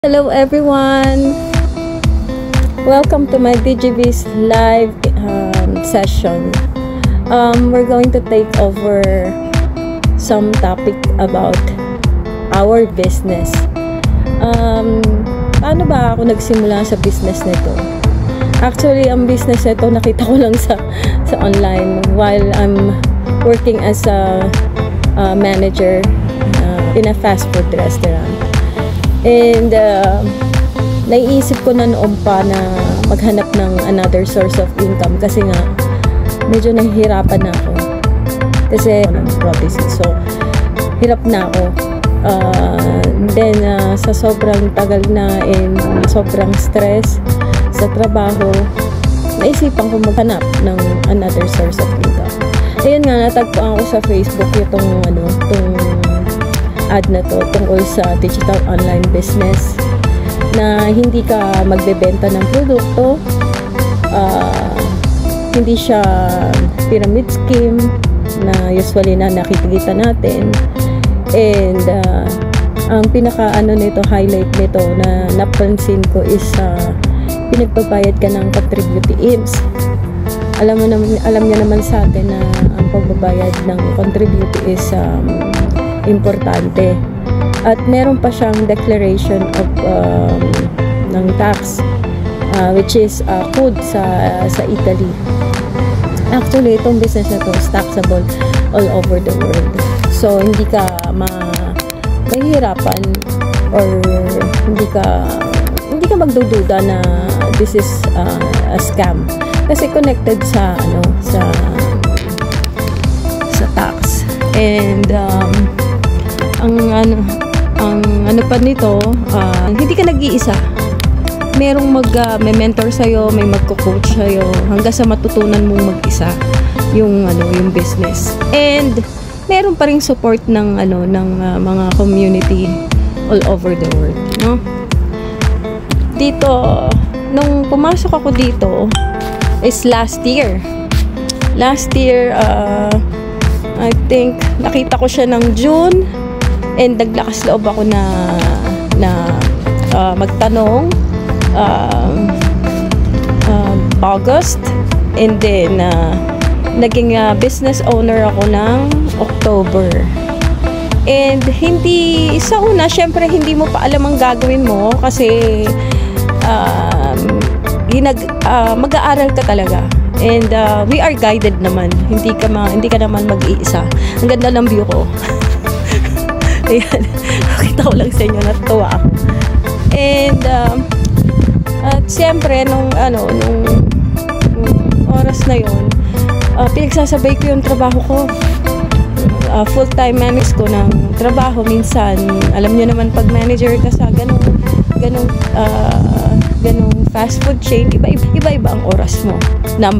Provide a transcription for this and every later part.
Hello everyone! Welcome to my DGV's live session. We're going to take over some topic about our business. Paano ba ako nagsimula sa business nito? Actually, ang business nito nakita ko lang sa online while I'm working as a manager in a fast food restaurant. And naiisip ko na noon pa na maghanap ng another source of income kasi nga medyo nahihirapan na ako kasi property, so hirap na ako. Then sa sobrang tagal na and sobrang stress sa trabaho, naisipan ko maghanap ng another source of income. Ayun nga, natagpuan ko sa Facebook itong ad na to tungkol sa digital online business na hindi ka magbebenta ng produkto, hindi siya pyramid scheme na usually na nakikita natin, and ang pinaka highlight nito na napansin ko is pinagbabayad ka ng contributions. Alam niyo naman sa atin na ang pagbabayad ng contribute is importante, at meron pa siyang declaration of ng tax which is food sa Italy. Actually, itong business na to is taxable all over the world, so hindi ka mahihirapan or hindi ka magdududa na this is a scam kasi connected sa tax. And ang ano pa nito, hindi ka nag-iisa. Merong may mentor sa'yo, may magko-coach sa'yo hanggang sa matutunan mong mag-isa yung business. And meron pa ring support ng mga community all over the world, no? Dito, nung pumasok ako dito is last year. I think nakita ko siya ng June, and naglakas loob ako na magtanong August, and then naging business owner ako ng October. And hindi sa una, syempre hindi mo pa alam ang gagawin mo kasi mag-aaral ka talaga. And we are guided naman. Hindi ka naman mag-iisa. Ang ganda ng view ko. Ayan. Nakita ko lang sa inyo, natuwa ako. And at siyempre nung oras na yon, pinagsasabay ko yung trabaho ko. Full-time manage ko ng trabaho. Minsan, alam niyo naman pag manager ka sa ganong fast food chain, iba-iba ang oras mo na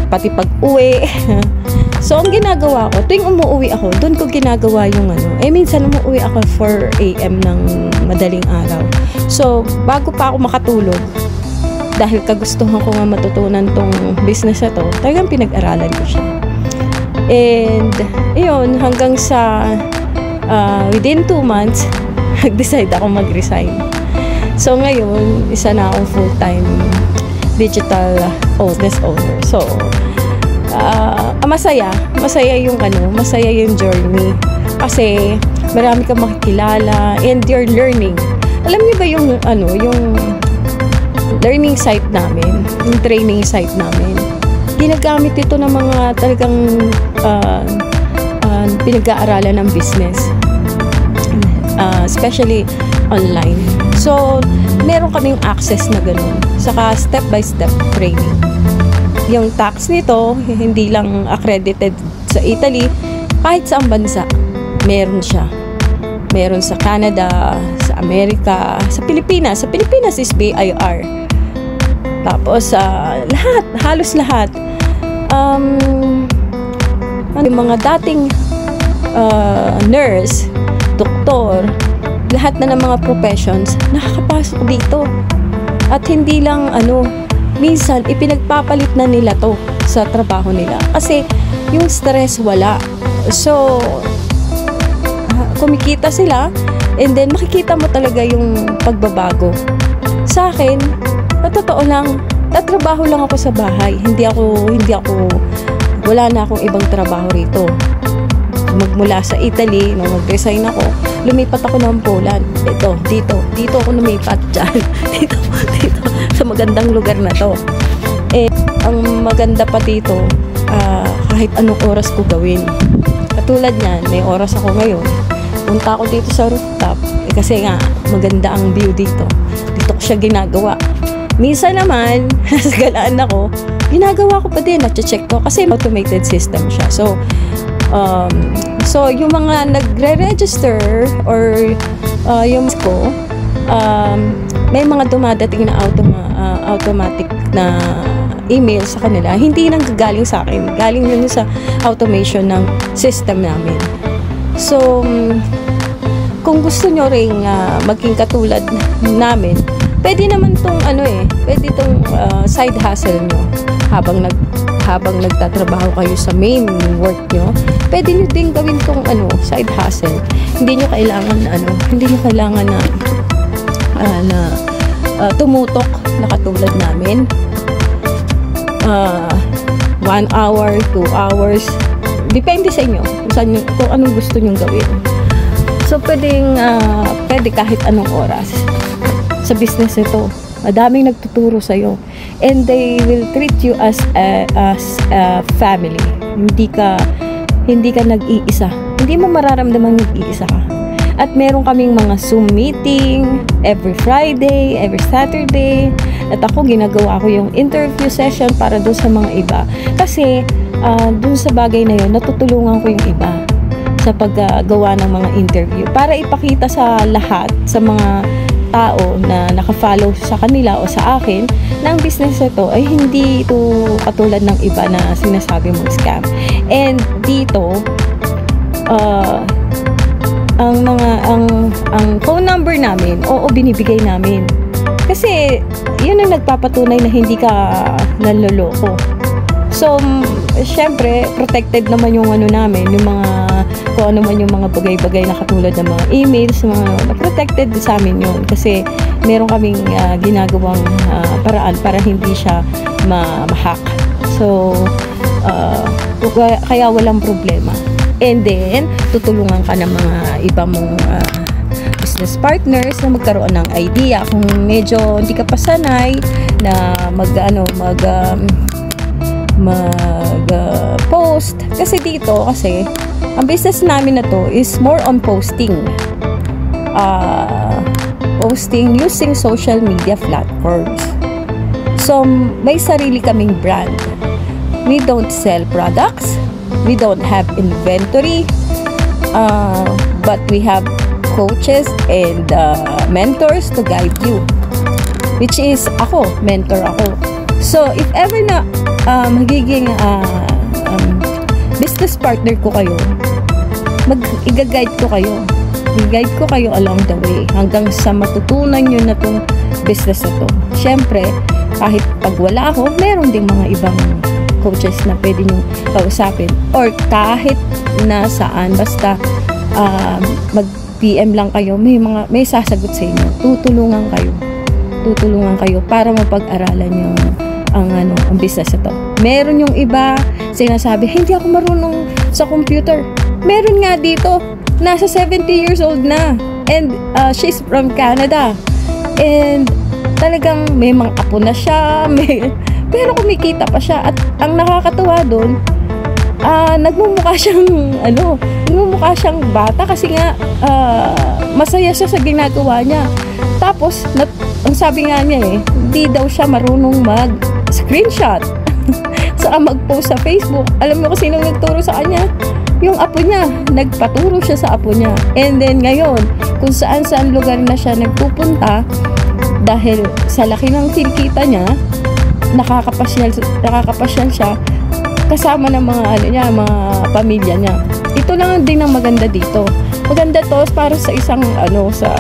pati pag-uwi. So ang ginagawa ko, tuwing umuwi ako, doon ko ginagawa yung minsan umuwi ako 4 AM ng madaling araw. So bago pa ako makatulog, dahil kagustuhan ko nga matutunan tong business na to, talagang pinag-aralan ko siya. And yun, hanggang sa within 2 months nag-decide ako mag-resign. So ngayon, isa na akong full-time digital business owner. So masaya yung journey kasi marami kang makikilala and you're learning. Alam niyo ba yung learning site namin, yung training site namin, ginagamit ito ng mga talagang pinag-aaralan ng business, especially online. So meron kaming access na ganun, saka step by step training. Yung tax nito, hindi lang accredited sa Italy, kahit saang bansa, meron siya. Meron sa Canada, sa Amerika, sa Pilipinas. Sa Pilipinas is BIR. Tapos, halos lahat. Yung mga dating nurse, doktor, lahat na ng mga professions, nakakapasok dito. At hindi lang minsan ipinagpapalit na nila to sa trabaho nila kasi yung stress wala. So kumikita sila And then makikita mo talaga yung pagbabago. Sa akin, totoo lang, tatrabaho lang ako sa bahay. Hindi ako, wala na akong ibang trabaho rito. Magmula sa Italy, nung mag-resign ako, lumipat ako ng Poland. Dito ako lumipat dyan. dito, sa magandang lugar na to. Eh, ang maganda pa dito, kahit anong oras ko gawin. Katulad niyan, may oras ako ngayon. Punta ako dito sa rooftop, kasi nga, maganda ang view dito. Dito ko siya ginagawa. Minsan naman, nasa galaan ako, ginagawa ko pa din, na-check ko, kasi automated system siya. So yung mga nagre-register or yung ko, may mga dumadating na automatic na email sa kanila, hindi nang galing sa akin, galing yun sa automation ng system namin. So kung gusto nyo ring maging katulad namin, pwede naman tong pwede tong side hustle nyo habang nagtatrabaho kayo sa main work nyo. Pwede nyo din gawin tong side hustle. Hindi nyo kailangan na tumutok na katulad namin. 1 hour, 2 hours. Depende sa inyo kung anong gusto nyong gawin. So pwede kahit anong oras. Sa business ito, madaming nagtuturo sa'yo, and they will treat you as a family. Hindi ka nag-iisa. Hindi mo mararamdaman nag-iisa ka. At meron kaming mga Zoom meeting every Friday, every Saturday. At ako, ginagawa ko yung interview session para doon sa mga iba. Kasi doon sa bagay na yun, natutulungan ko yung iba sa paggawa ng mga interview. Para ipakita sa lahat, sa mga tao na nakafollow sa kanila o sa akin, na ang business ito ay hindi ito katulad ng iba na sinasabi mong scam. And dito, ang phone number namin, binibigay namin. Kasi yun ang nagpapatunay na hindi ka nanloloko. So, syempre, protected naman yung namin, yung mga, kung ano man yung mga bagay-bagay na katulad ng mga emails, mga protected sa amin yun. Kasi meron kaming ginagawang paraan para hindi siya ma-hack. So, kaya walang problema. And then, tutulungan ka ng mga iba mong business partners na magkaroon ng idea. Kung medyo hindi ka pa sanay na mag-post. Kasi dito, ang business namin na to is more on posting. Posting using social media platforms. So, may sarili kaming brand. We don't sell products. We don't have inventory. But we have coaches and mentors to guide you. Which is ako, mentor ako. So, if ever na magiging business partner ko kayo, i-guide ko kayo. I-guide ko kayo along the way hanggang sa matutunan nyo na itong business na to. Siyempre, kahit pag wala ako, meron ding mga ibang coaches na pwede nyo kausapin. Or kahit nasaan, basta mag-PM lang kayo, may sasagot sa inyo. Tutulungan kayo para mapag-aralan nyo ang business ito. Meron yung iba sinasabi, hindi ako marunong sa computer. Meron nga dito, nasa 70 years old na, and she's from Canada, and talagang may mga apo na siya, pero kumikita pa siya. At ang nakakatuwa doon, nagmumukha siyang bata kasi nga masaya siya sa ginagawa niya. Tapos ang sabi nga niya hindi daw siya marunong mag-screenshot saka mag-post sa Facebook. Alam mo kung sino nagturo sa kanya? Yung apo niya. Nagpaturo siya sa apo niya. And then ngayon, kung saan-saan lugar na siya nagpupunta, dahil sa laki ng kinikita niya, nakakapasyal siya kasama ng mga mga pamilya niya. Ito lang din ang maganda dito. Maganda to para sa isang sa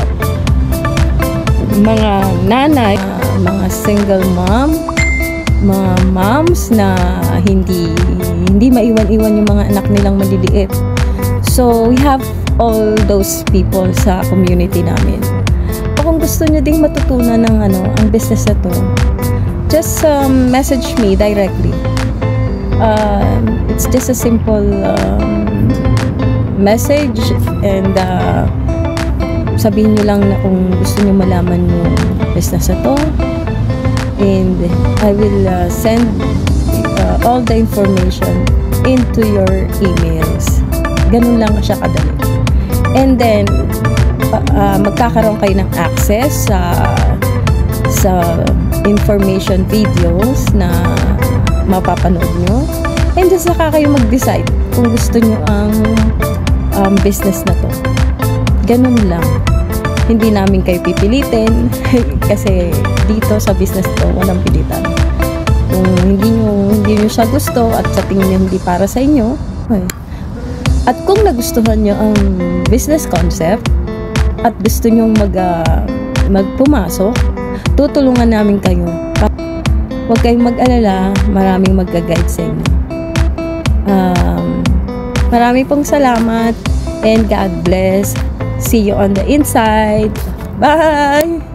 mga nanay, mga single mom, mga moms na hindi maiwan-iwan yung mga anak nilang maliliit. So we have all those people sa community namin. O kung gusto nyo ding matutunan ng ang business na to, just message me directly. It's just a simple message, and sabihin nyo lang na kung gusto nyo malaman yung business na to, and I will send all the information into your emails. Ganun lang siya kadali. And then magkakaroon kayo ng access sa information videos na mapapanood nyo, and just saka kayo mag-decide kung gusto nyo ang business na to. Ganun lang. Hindi namin kayo pipilitin kasi dito sa business to walang pilitan. Kung hindi nyo siya gusto at sa tingin nyo hindi para sa inyo, okay. At kung nagustuhan nyo ang business concept at gusto nyo magpumasok, tutulungan namin kayo. Huwag kayong mag-alala, maraming mag-guide sa inyo. Maraming pong salamat, and God bless. See you on the inside. Bye!